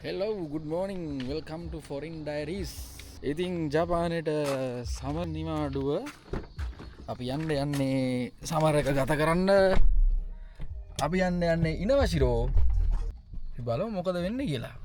Hello, good morning. Welcome to Foreign Diaries. ඉතින් ජපානයට summer නිමාඩුව අපි යන්නේ සමර එක ගත කරන්න. අපි යන්නේ ඉනවශිරෝ. බලමු මොකද වෙන්නේ කියලා.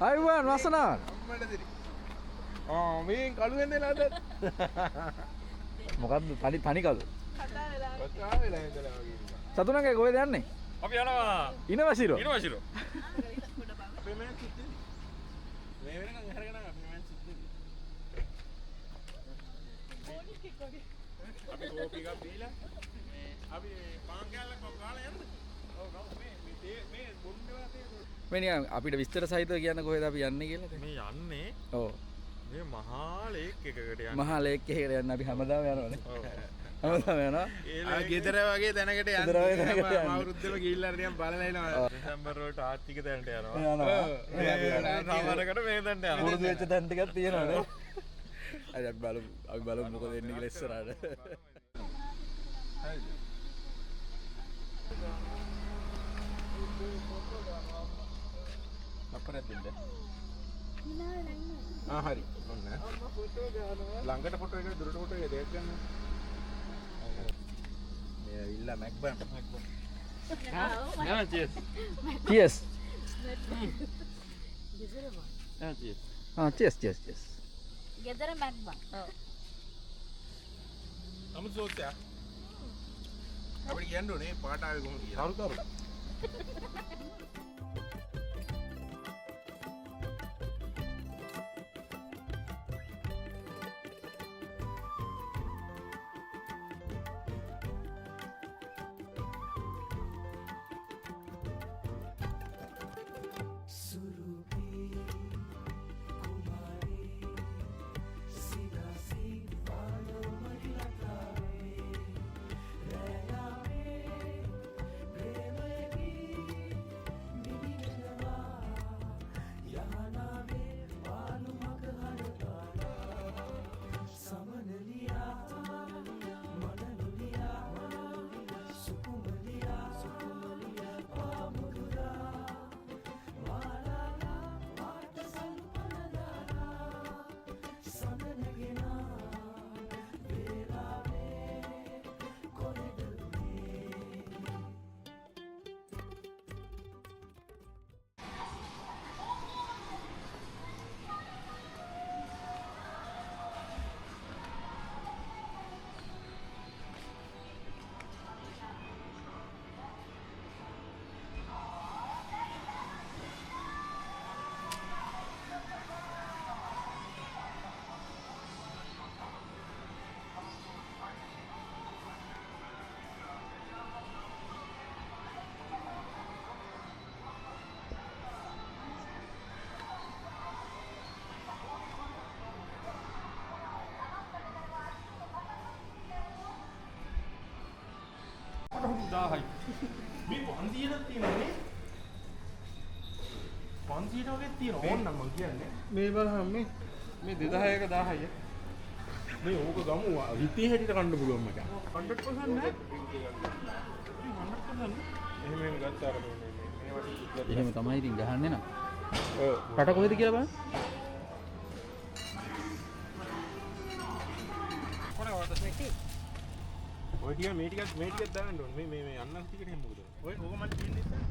අයිවන් වසනා මේ කළු වෙන්නේ නැද්ද? මොකද්ද තනි කළු කතා වෙලා ඉඳලා වගේ නිකන්. සතුනගේ කොහෙද යන්නේ? අපි යනවා ඉනවශිරෝ. ඉනවශිරෝ. අපේ මෑන් සිද්ධි. මේ වෙනකන් අරගෙන අපේ මෑන් සිද්ධි. අපි කෝපි එකක් දීලා අපි පාන් කෑල්ලක් කාලා යන්න. ඔව් මේ බොන්ඩේවා තියෙනවා. මේ නිකන් අපිට විස්තර සහිතව කියන්න කොහෙද අපි යන්නේ කියලා. මේ යන්නේ ඔව් මේ මහා ලේක් එකකට යන්නේ. මහා ලේක් එකකට යන්න අපි හැමදාම යනවනේ. ඔව්. හැමදාම යනවා. ආ ගෙදර වගේ තැනකට යන්නේ. ගෙදර වගේ තැනකට යන්නේ. අවුරුද්දම ගිහිල්ලා නිකන් බලලා එනවා. දෙසැම්බර් වලට ආර්ථික තැනට යනවා. යනවා. සමහරකට මේ තැනට යනවා. පුරුදු වෙච්ච තැන් ටිකක් තියෙනවනේ. අද අපි බලමු මොකද වෙන්නේ කියලා ඉස්සරහට. හරිද? අපරත් දෙන්න. හරි. ඔන්න. ළඟට ෆොටෝ එක දුරට ෆොටෝ එක දෙයක් ගන්න. මේ ඉල්ල මැක්බන්. නෑ චීස්. cheers. නෑ චීස්. cheers. ගෙදර මැක්බා. ඔව්. අමුතු සෝත්‍යා. අපිට කියන්න ඕනේ පාට ආවේ කොහොමද කියලා. කරු. දාහයි. මේ පන්තියනක් තියෙනනේ. පන්තියන වගේ තියෙනවා. ඕන්නම් මං කියන්නේ. මේ බලහන් මේ 2000ක 1000යි. මේ ඕක ගමු හිතේ හැටියට කන්න පුළුවන් මචං. 100% නෑ. 100% එහෙම ගත්තාර මේ වගේ එහෙම තමයි ඉතින් ගහන්නේ නා. ඔව්. රට කොහෙද කියලා බලන්න. ඔය ටික මේ ටිකක් දාන්න ඕනේ. මේ අන්නන් ටිකට එහෙම මොකද? ඔය ඕක මල්ලි දෙන්නේ ඉතින්.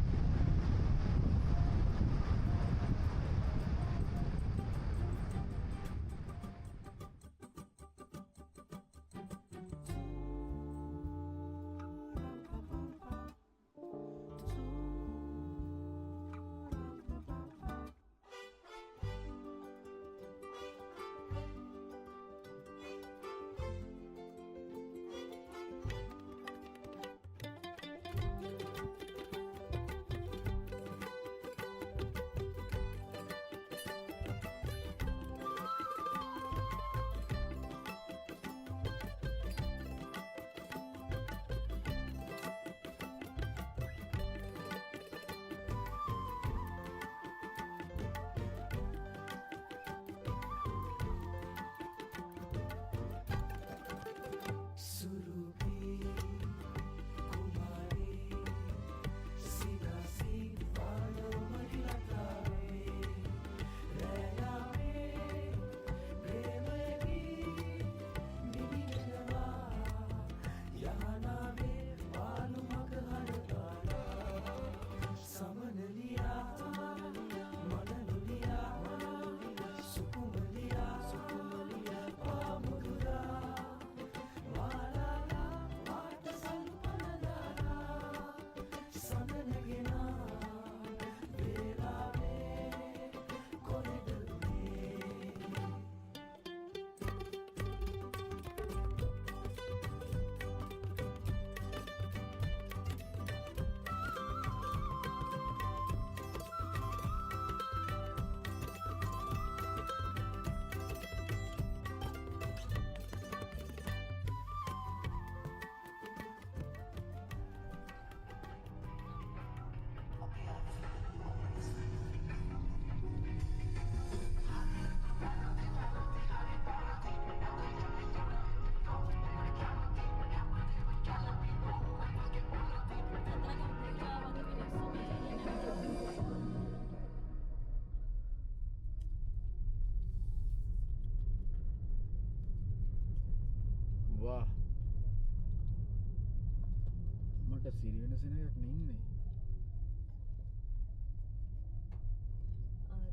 සිරිවෙන සෙනගක් නෙන්නේ.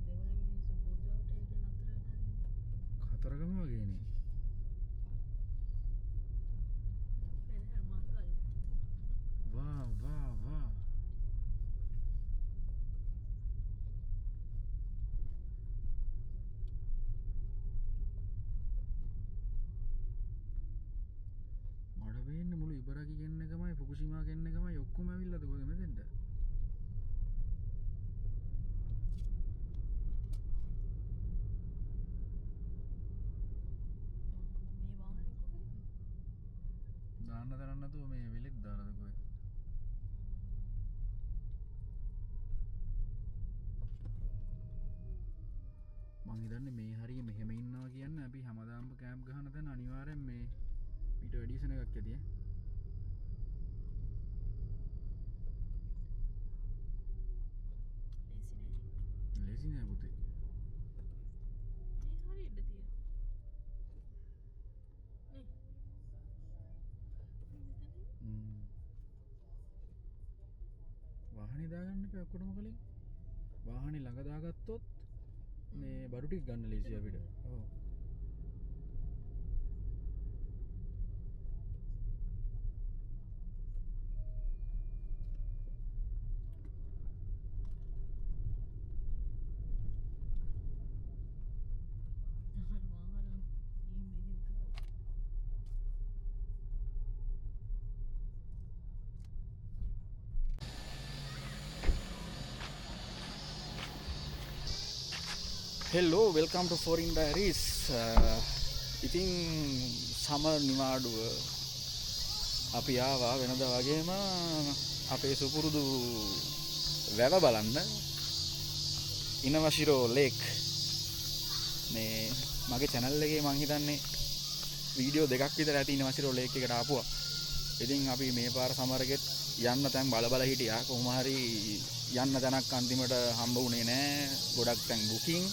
දෙවන මිනිස්සු පූජාවට එන්න නතර වෙලා ඉන්නේ. කතරගම වගේනේ. පෙරහැර මංගල්. වා වා වා. මඩ වෙන්නේ මුළු ඉබරකි ගෙන්න එකමයි ෆුකුෂිමා ගෙන්න එකමයි ඔක්කොම ඇවිල්ලාද කොහෙද මෙතෙන්ට? මේ වාහනේ කොහෙද? දාන්න තරන්න නැතුව මේ වෙලෙත් දාලාද කොහෙද? මං හිතන්නේ මේ හරිය මෙහෙම ඉන්නවා කියන්නේ අපි හැමදාම කැම්ප් ගහන තැන අනිවාර්යෙන් මේ ඊට වැඩි සෙනගක් ඇති ඈ. ලේසි නෑ. ලේසි නෑ පුතේ. මේ හරියට තියෙනවා. නේ. වාහනේ දාගන්න එපා ඔක්කොටම කලින්. වාහනේ ළඟ දාගත්තොත් මේ බඩු ටික ගන්න ලේසි අපිට. ඔව්. හෙල්ලෝ වෙල්කම් ටු ෆොරින් ඩයරීස්. ඉතින් සමර් නිවාඩුව අපි ආවා වෙනද වගේම අපේ සුපුරුදු වැව බලන්න ඉනවශිරෝ ලේක්. මේ මගේ channel එකේ මං හිතන්නේ වීඩියෝ දෙකක් විතර ඇති ඉනවශිරෝ ලේක් එකට ආපුවා. ඉතින් අපි මේ පාර සමරගෙත් යන්න තැන් බල හිටියා. කොහොම හරි යන්න තැනක් අන්තිමට හම්බ වුණේ නෑ. ගොඩක් තැන් බුකින්.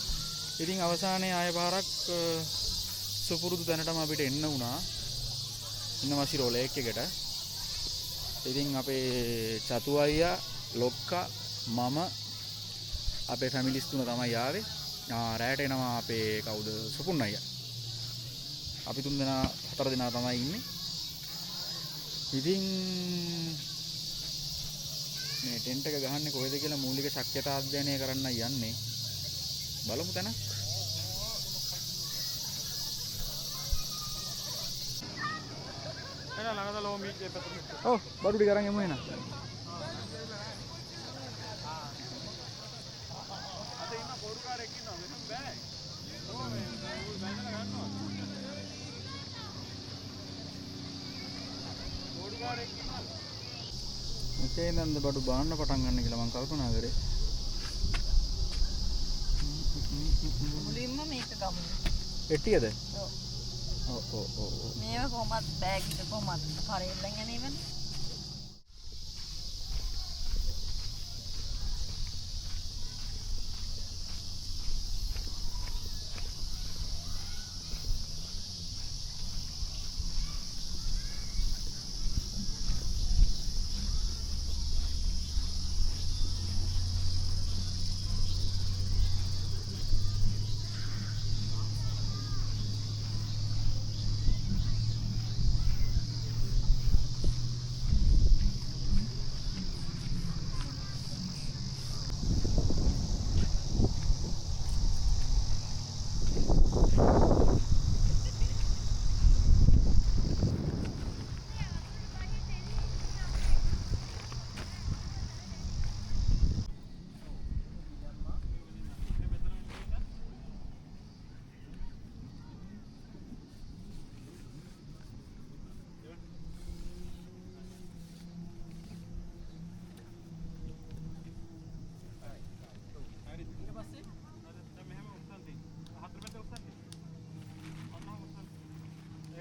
ඉතින් අවසානයේ ආය පාරක් සුපුරුදු තැනටම අපිට එන්න වුණා. ඉනවශිරෝ ලේක් එකට. ඉතින් අපේ චතු අයියා, ලොක්කා, මම අපේ ෆැමිලිස් තුන තමයි ආවේ. රැයට එනවා අපේ කවුද සුපුන් අයියා. අපි තුන් දෙනා හතර දෙනා තමයි ඉන්නේ. ඉතින් මේ ටෙන්ට් එක ගහන්නේ කොහෙද කියලා මූලික ශක්්‍යතා අධ්‍යයනය කරන්න යන්නේ. බලමු තැන. එන ළඟද ලෝ මීට් එක පැත්තට. ඔව් බඩු ටික අරන් එමු එහෙනම්. අද ඉන්න පොඩුකාරයෙක් ඉන්නවා මෙතන බෑ. ඕ මේ බැලලා ගන්නවා. පොඩුකාරයෙක් ඉන්නවා. මෙතේ නන්ද බඩු බාන්න පටන් ගන්න කියලා මම කල්පනා කරේ. මුලින්ම මේක ගමු. එට්ටියද? ඔව්. මේව කොහොමද බෑග් එක කොහොමද පරෙල්ලෙන් යන්නේ?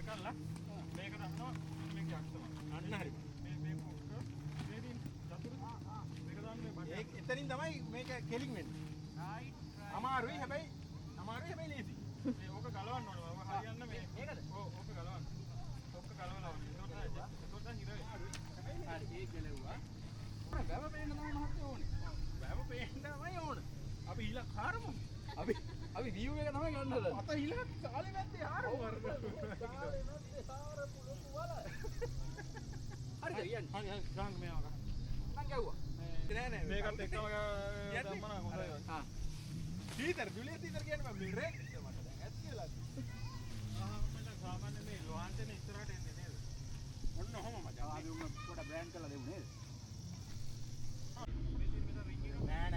එකල්ලා මේක දානවා මේක යක්ෂම අන්න හරි මේ පොක්ක මේ දින් චතුරු මේක දාන්නේ බඩ එතනින් තමයි මේක කෙලින් වෙන්නේ රයිට් අමාරුයි හැබැයි ලේසි මේ ඕක ගලවන්න ඕනේ ඔක හරියන්න මේ මේකද ඕක ගලවන්න ඕක ගලවලා ඕනේ ඒකට හිර වෙයි හැබැයි හරි ඒ ගලවුවා වැව පේන්න තමයි මහත්තයෝ ඕනේ. වැව පේන්න තමයි ඕන. අපි ඊළඟ හරමු. අපි view එක තමයි ගන්න හදන්නේ. අත ඊළඟ කාලේ වැද්දේ හරමු. කාලේ නැත්තේ හාරපු ලොකු වල. හරිද කියන්නේ? හරි ගන්න මේවා ගන්න. මං ගැව්වා. නෑ මේකත් එක්කම දැම්මම හොඳයි. හා. සීතර දුලිය සීතර කියන්නේ මම මිරේ මට දැන් ඇත් කියලා. මම සාමාන්‍ය මේ ලෝහන්ටනේ ඉස්සරහට එන්නේ නේද? ඔන්න ඔහම මචං. අපි උඹ පොඩ බ්‍රෑන්ඩ් කරලා දෙමු නේද? නෑ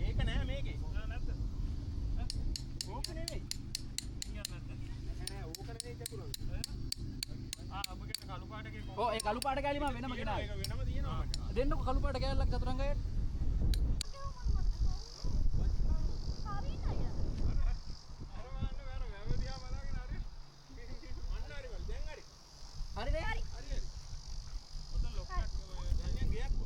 ඒක නෑ මේකේ. නැත්ද? ඕක නෙමෙයි. නෑ ඕක නෙමෙයි චතුරංග. අපිට කළු පාටකේ ඔව් ඒ කළු පාට කෑලි මම වෙනම ගෙනාවා. ඒක වෙනම තියෙනවා මට. දෙන්නකො කළු පාට කෑල්ලක් චතුරංගයට. හරිද? හරි. ඔතන ලොක්කට දැන් ගියක් කො.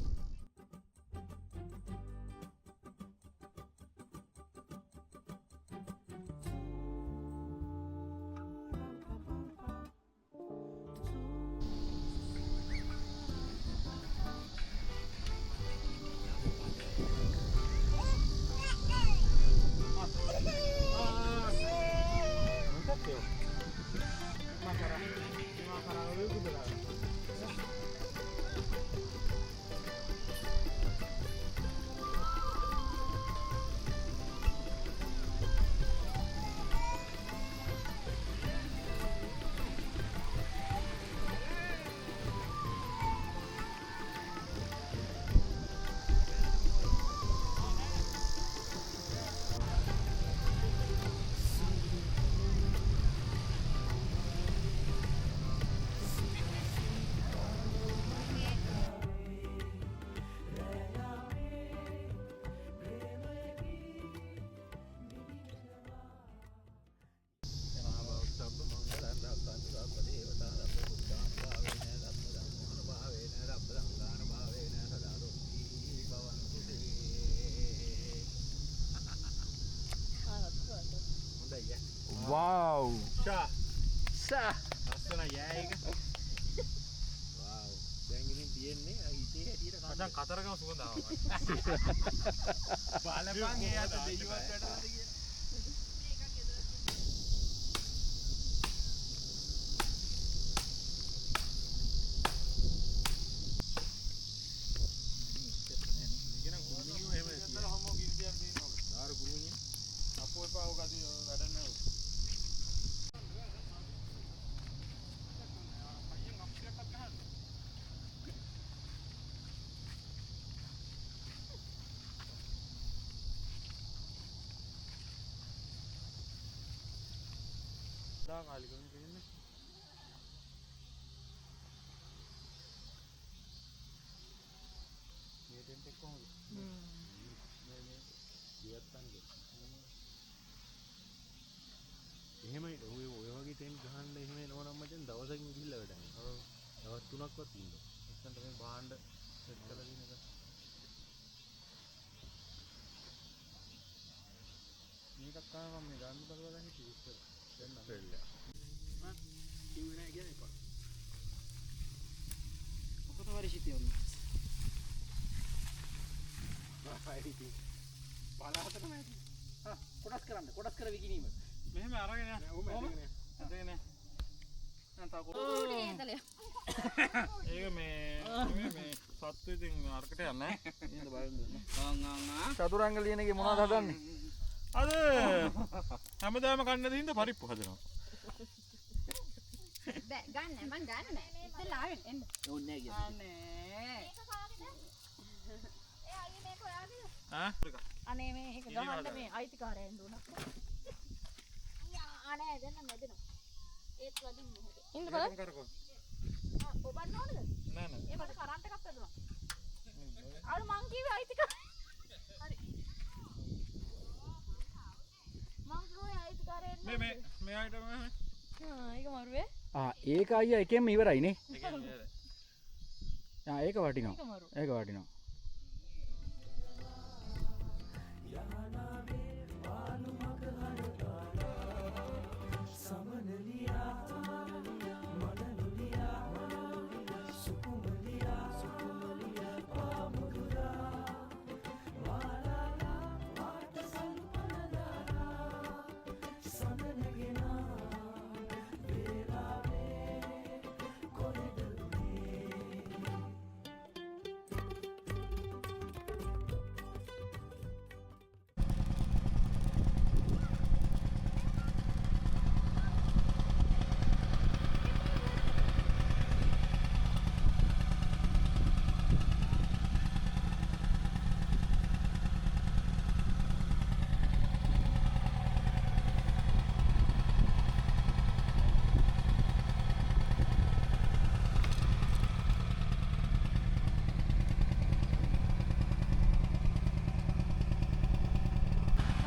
Wow. ෂා Sah. ලස්සන යෑයක. වව්. දැන් ඉතින් තියෙන්නේ හිතේ හැටියට මචං කතරගම සුවඳ ආවා. බලපන් ඒ අත දෙයියවත් වැටලාද කියලා. ඉගෙන ගුරුමිනියෝ එහෙම ඉතල හොමෝ ගිරියක් දෙනවා. දාර ගුරුමිනිය. අපෝ එපා ඔක අද වැඩ නැහැ. kali kami kayaknya. Ini tempe kong. Ini diatan gitu. එහෙමයි ඔය වගේ ටෙන් ගහන්න එහෙම එනවනම් මචං දවසකින් ගිහිල්ලා වැඩන්නේ. ඔව්. දවස් 3ක්වත් ඉන්නවා. නැත්නම් තමයි භාණ්ඩ සෙට් කරලා දින එක. මේකක් තමයි මම ගන්න බලලා හිටියේ ඉස්සර. දැන් නම්. මම කිව්වේ නෑ කියන්නේ කොහොමද? මොකද වරිසිතේ ඔන්න. ආයිති. බලහතර නෑ. කොටස් කරන්න. කොටස් කර විකිනීම. මෙහෙම අරගෙන යන්න. ඔහොම ඇදගෙන. නැත්නම් ඒක මේ සත්තු ඉතින් අරකට යන්නේ. ඉන්න බලන්න. චතුරංග ලියනගේ මොනවද හදන්නේ? අද හැමදාම කන්න දින්ද පරිප්පු හදනවා. බෑ ගන්න මං ගන්න ඉතින්ලා ආවෙන් එන්න ඕනේ නෑ අනේ ඒ අයියේ මේක ඔයාගේ ඈ අනේ මේක ගහන්න මේ අයිතිකාරයන් දුණා අනේ දෙන්න මෙදෙනවා ඒත් වදින්න මොකද ඉන්න බලන්න කරකෝ ඔබන්න ඕනද නෑ නෑ ඒ මට කරන්ට් එකක් වැදුනා අර මං කිව්වේ අයිතිකාර හරි මං කිව්වේ අයිතිකාරයන් මේ අයිටම ඒක මරුවේ ඒක අයියා එකෙන්ම ඉවරයිනේ. එකෙන් ඉවරයි. ඒක වටිනවා. ඒක වටිනවා.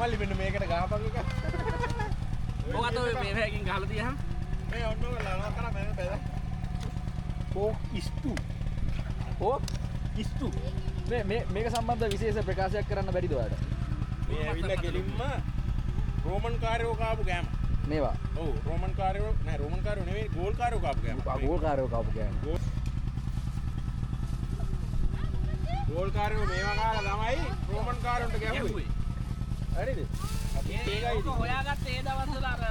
මල්ලි මෙන්න මේකට ගහපන් එක. ඔකට ඔය මේ හැකින් ගහලා තියහම මේ ඔන්න ඔය ලාලා කරා මම බැලුවා. Pork is 2. O is 2. මේක සම්බන්ධ විශේෂ ප්‍රකාශයක් කරන්න බැරිද ඔයාලට? මේ ඇවිල්ලා ගෙලින්ම රෝමන් කාර්යෝ කාපු කෑම. මේවා ඔව් රෝමන් කාර්යෝ නෑ රෝමන් කාර්යෝ නෙවෙයි ගෝල් කාර්යෝ කාපු කෑම. ගෝල්කාරයෝ කාපු කෑම. ගෝල් කාර්යෝ මේවා කාලා තමයි රෝමන් කාර්යොන්ට ගැහුවේ. හරිද? අපි ඒකයි හොයාගත්තේ ඒ දවස්වල අර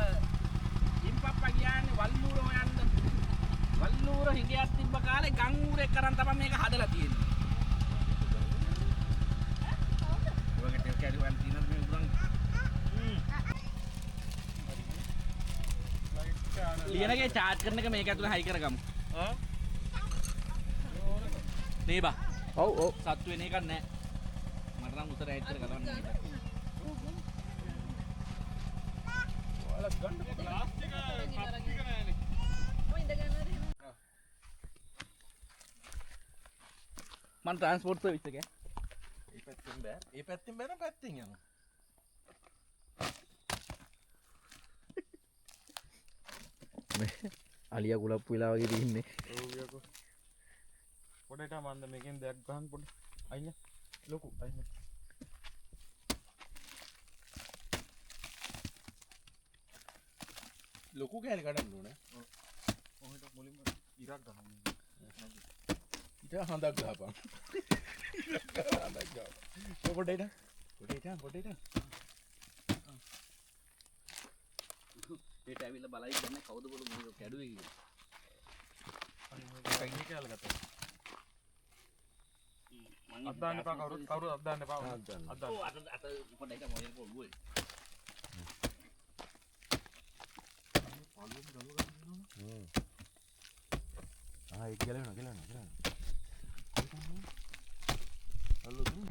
ඉම්පප්පා කියන්නේ වල්ලූර හොයන්න. වල්ලූර හිඟයක් තිබ්බ කාලේ ගම් ඌරෙක් කරන් තමයි මේක හදලා තියෙන්නේ. ඔයගෙට කැලි හොයන්න තියෙනද මේ උගන්? ලියනගේ චාර්ජ් කරන එක මේක ඇතුලේ හයි කරගමු. ආ නේ බා. ඔව් ඔව් සත්තු වෙන එකක් නැහැ. මට නම් උතර ඇයිත් කියලා ගලවන්න ඕනේ. ඔයාලා ගන්න ප්ලාස්ටික් කප්පික නෑනේ. ඔය ඉඳගෙන ඉන්න. මම ට්‍රාන්ස්පෝර්ට් සර්විස් එකේ. ඒ පැත්තෙන් බෑ. ඒ පැත්තෙන් බෑ නම් පැත්තෙන් යනවා. අලියා කුලප්පු වෙලා වගේ තින්නේ. ඔව් යකෝ. පොඩට මන්ද මේකෙන් දෙයක් ගහන්න පොඩ. අයියා ලොකු අයියා. ලොකු කෑලි කඩන්න ඕනේ. ඔව්. ඔහෙට මුලින්ම ඉරක් ගහන්න. ඊට හඳක් ගහපන්. හඳක් ගහපන්. පොඩට. පොඩට. ඒට ඇවිල්ලා බලයි ගන්න කවුද බොරු මේක කැඩුවේ කියලා. කයින් කෑල්ල ගත්තා. අද්දාන්න එපා කවුරුත් අද්දාන්න එපා. අද්දාන්න. ඔව් අත පොඩ්ඩක් මොලේ පොල්ුවේ. ඒක ගලවනවා. හලෝ දුන්න.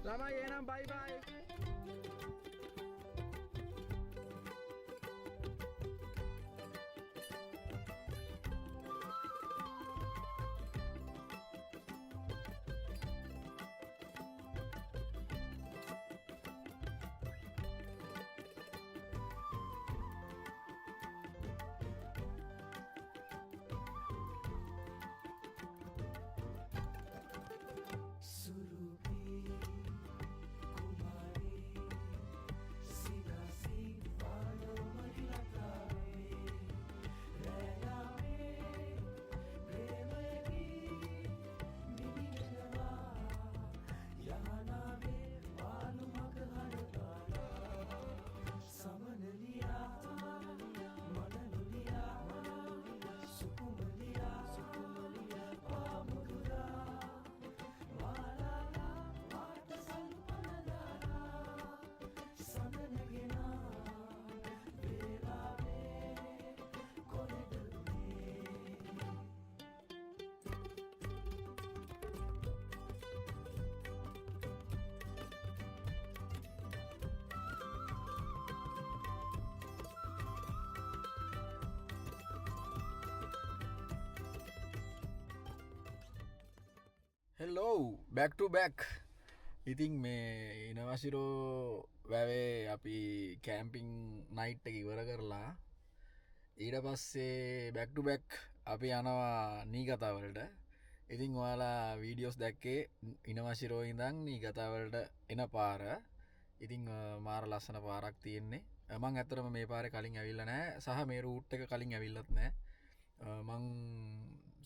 ළමයි එහෙනම් බයි බයි. හෙල්ලෝ බැක් ටු බැක්. ඉතින් මේ ඉනවසිරෝ වැවේ අපි කෑම්පිං නයිට් එක ඉවර කරලා ඊට පස්සේ බැක්ටු බැක් අපි යනවා නී කතාවලට. ඉතින් ඔයාලා වීඩියෝස් දැක්කේ ඉනවශිරෝ ඉඳන් නී කතාවලට එන පාර. ඉතිං මාර ලස්සන පාරක් තියෙන්නේ. මං ඇතරම මේ පාර කලින් ඇවිල්ල නෑ සහ මේ රූට් එක කලින් ඇවිල්ලත් නෑ. මං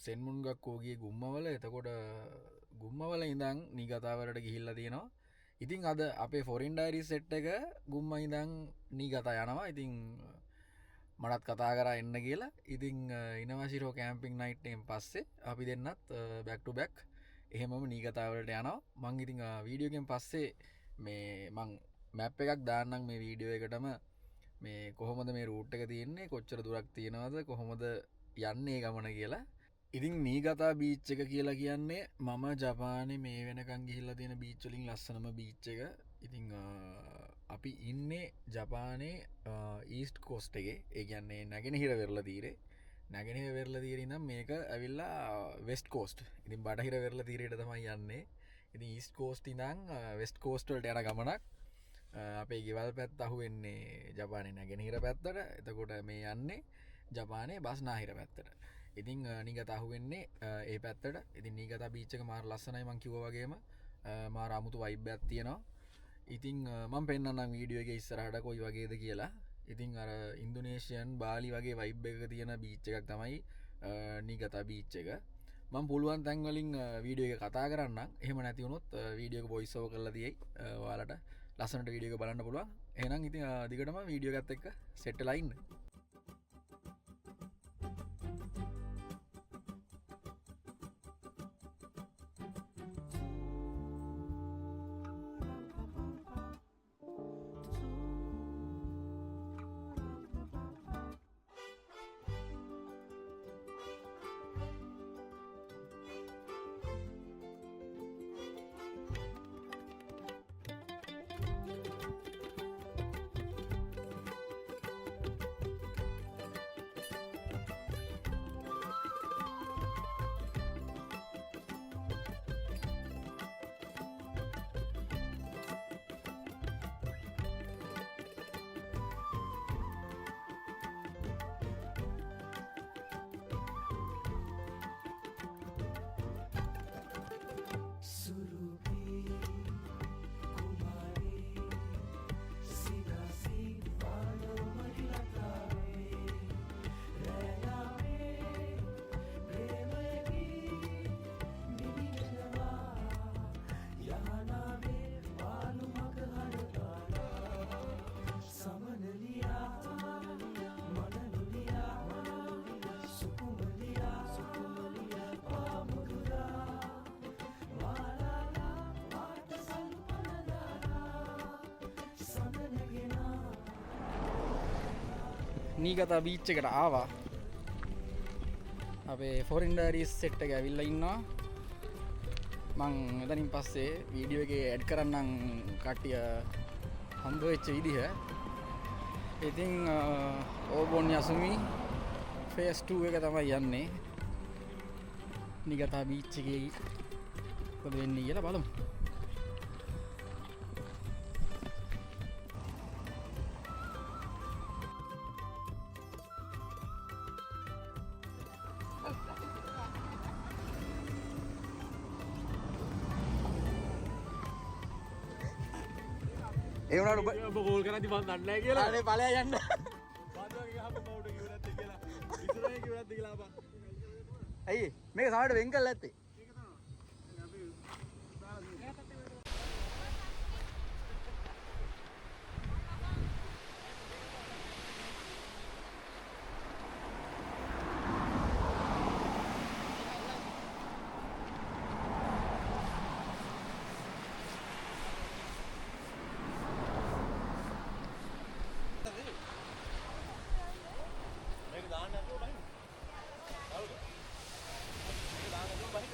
සෙන්මුන්ගක් කෝගේ ගුම්මවල එතකොට ගුම්මවල ඉඳං නී කතාවලට ගිහිල්ල තියෙනවා. ඉතිං අද අපේ ෆොරින් ඩයිරි සෙට් එක ගුම්ම ඉඳං නී කතා යනවා. ඉතිං මටත් කතා කර එන්න කියලා. ඉතිං ඉනවශිරෝ කෑම්පිං නයිට්ටෙන් පස්සේ අපි දෙන්නත් බැක්ටු බැක් එහෙමම නී කතාවලට යනවා. මං ඉතිං වීඩියෝගෙන් පස්සේ මේ මං මැප් එකක් දාන්නම් මේ වීඩියෝ එකටම මේ කොහොමද මේ රූට් එක තියෙන්නේ කොච්චර දුරක් තියෙනවද කොහොමද යන්නේ ගමන කියලා. ඉතින් නීගතා බීච් එක කියලා කියන්නේ මම ජපානේ මේ වෙනකන් ගිහිල්ලා තියෙන බීච් වලින් ලස්සනම බීච් එක. ඉතින් අපි ඉන්නේ ජපානේ ඊස්ට් කෝස්ට් එකේ. ඒ කියන්නේ නැගෙනහිර වෙරළ තීරේ. නැගෙනහිර වෙරළ තීරේ ඉඳන් මේක ඇවිල්ලා වෙස්ට් කෝස්ට්. ඉතින් බටහිර වෙරළ තීරයට තමයි යන්නේ. ඉතින් ඊස්ට් කෝස්ට් ඉඳන් වෙස්ට් කෝස්ට් වලට යන ගමනක්. අපේ ගෙවල් පැත්ත අහුවෙන්නේ ජපානේ නැගෙනහිර පැත්තට. එතකොට මේ යන්නේ ජපානේ බස්නාහිර පැත්තට. ඉතින් නීගත අහුවෙන්නේ ඒ පැත්තට. ඉතින් නීගතා බීච් එක මාර ලස්සනයි මං කිව්වා වගේම මාර අමුතු වයිබ් එකක් තියෙනවා. ඉතින් මම පෙන්නන්නම් වීඩියෝ එකේ ඉස්සරහට කොයි වගේද කියලා. ඉතින් අර ඉන්දුනේෂියන් බාලි වගේ වයිබ් එකක තියෙන බීච් එකක් තමයි නීගතා බීච් එක. මම පුළුවන් තැන් වලින් වීඩියෝ එක කතා කරන්නම්. එහෙම නැති වුණොත් වීඩියෝ එක වොයිස් ඕවර් කරලා තියෙයි. ඔයාලට ලස්සනට වීඩියෝ එක බලන්න පුළුවන්. එහෙනම් ඉතින් දිගටම වීඩියෝ එකත් එක්ක සෙට් වෙලා ඉන්න. නීගතා බීච් එකට ආවා. අපේ ෆොරින් ඩයරිස් සෙට් එක ඇවිල්ලා ඉන්නවා. මං එතනින් පස්සේ වීඩියෝ එකේ ඇඩ් කරන්නම් කට්ටිය හම්බ වෙච්ච විදිහ. ඉතින් ඕබොන් යසුමි ෆේස් 2 එක තමයි යන්නේ. නීගතා බීච් එකේ මොකද වෙන්නේ කියලා බලමු. ඒ වුණාට ඔබ කෝල් කරද්දි මම දන්නේ නැහැ කියලා. අනේ ඵලයා යන්න. බාදුවගේ ගහපු බවුඩ කිව්වද කියලා. ඉස්සරහේ කිව්වද කියලා අපා. ඇයි මේක සමහරට වෙන් කරලා ඇත්තේ? ඒක තමයි. අපි මේක දාන්න නැතුව බහින්න. හවුද? මේක දාන්න නැතුව බහින්න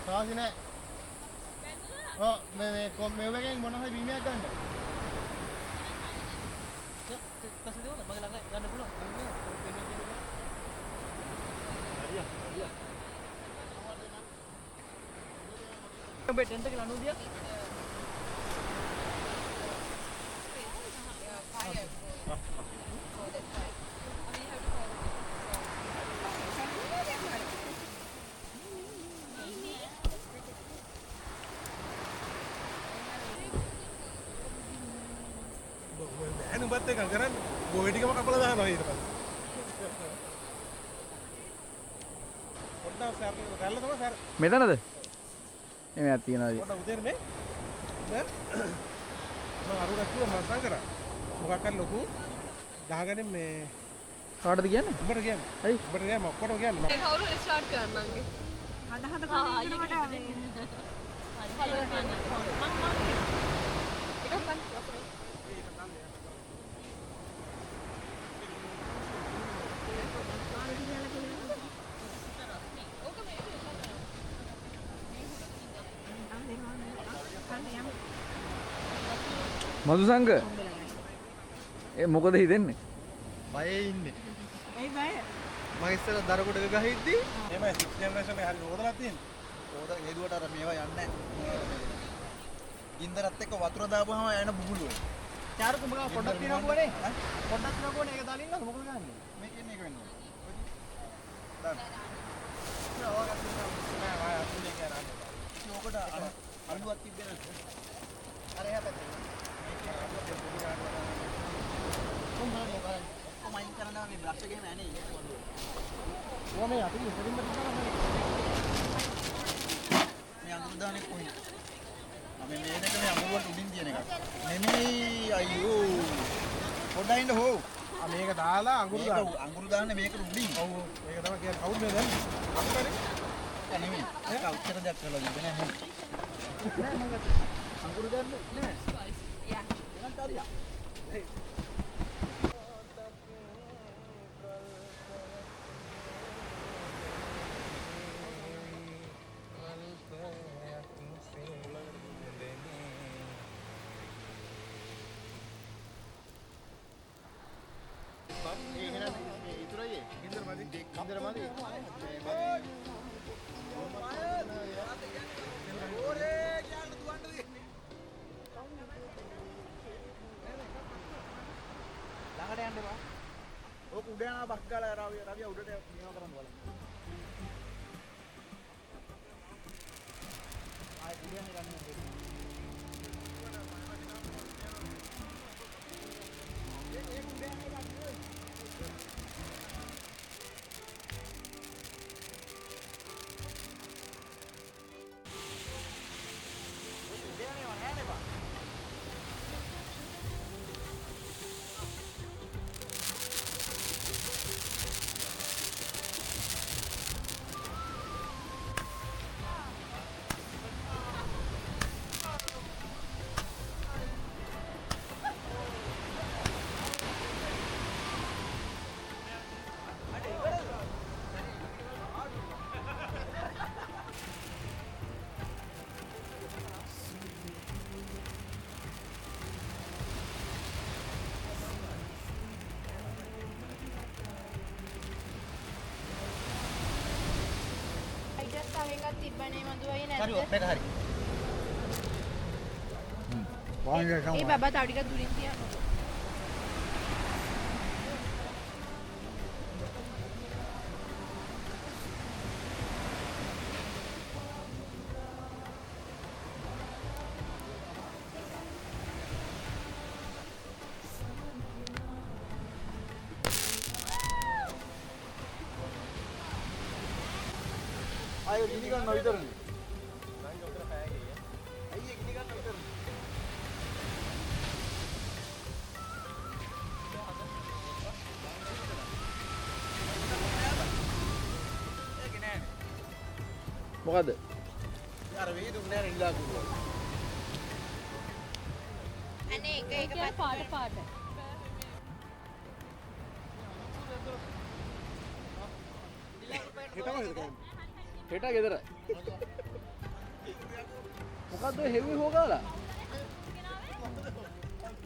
කාසි නෑ. ඔව් මේ වගේ මොන හරි බීමයක් ගන්න. නුඹත් එක කරන්නේ ගොවි ටිකම කපලා දානවා ඊට පස්සේ. පොඩ්ඩක් සර් රැල්ල තමයි සර්. මෙතනද? එමෙයක් තියනවා. පොඩ්ඩක් උදේට මේ. දැන් මම අරුණක් කිව්වා මම සංකරා. මොකක් හරි ලොකු ගහගෙන මේ කාටද කියන්නේ? උඹට කියන්නේ. ඇයි? උඹට කියන්නේ මම ඔක්කොටම කියන්නේ. ඒ කවුරු ස්ටාර්ට් කරන්නන්ගේ හද හද මදුසංග මොකද හිතෙන්නේ? බයේ ඉන්නේ. ඒ බය මම ඉස්සර දරකොඩක ගහිද්දි එමය 6 ජෙනරේෂන් එක හරි හොදලා තියෙන්නේ. හොදලා හේදුවට අර මේවා යන්නේ නැහැ. ඉන්දරත් එක්ක වතුර දාපුවම යන බුබුලු වෙන. චාරුක මම පොඩ්ඩක් තියනකොනේ. පොඩ්ඩක් තියනකොනේ ඒක දාලින්න මොකද ගන්නේ? මේක එන්නේ එක වෙනවා. දාන්න. ආවගත්ත නෑ ආය අතුලේ කරා. ඕකට අලුවක් තිබ්බේ නැද්ද? අර එහා පැත්තේ. කොමයින් කරනවා මේ බ්‍රෂ් එකේ නෑනේ ඉන්නේ මොකද? ඕනේ අපි ඉතින් මට මේ අඳුර දාන්නේ කොහේ? අපි මේක මේ අමුරුවට උඩින් තියෙන එකක්. නෙමෙයි අයියෝ. පොඩ්ඩක් ඉන්න හොව්. මේක දාලා අඟුරු දාන්න. අඟුරු දාන්න මේක උඩින්. ඔව්. මේක තමයි කියන්නේ කවුද මේ දන්නේ? අමුරනේ. නෙමෙයි. ඒක උත්තර දෙයක් කරලා දෙන්න නෑ මම. නෑ මම අඟුරු දාන්න නෑ. යා. එනන් කාරියා. හේ. ළඟට යන්න බා. ඕක උඩ යනවා බස් ගාලා රවිය උඩට නියම කරන්න බලන්න. ආයි උඩ යන්නේ ගන්න. ඒක උඩ යන්නේ ගන්න. තිබ්බනේ මදුවයි නැද්ද? හරි මේක හරි. වාංගය කම. ඒ බබා තව ටිකක් දුරින් තියන්න. ආයෙ ගිනි ගන්න විතරනේ. නංගි උතර පෑගේ. අයියේ ගිනි ගන්න විතරනේ. ඒක නෑනේ. මොකද? අර වේදුම් නෑ ඉල්ලා කුඩුවා. අනේ එක පාට පාට. හෙට ගෙදර මොකක්ද හෙවි හොගාලා ගෙනාවේ?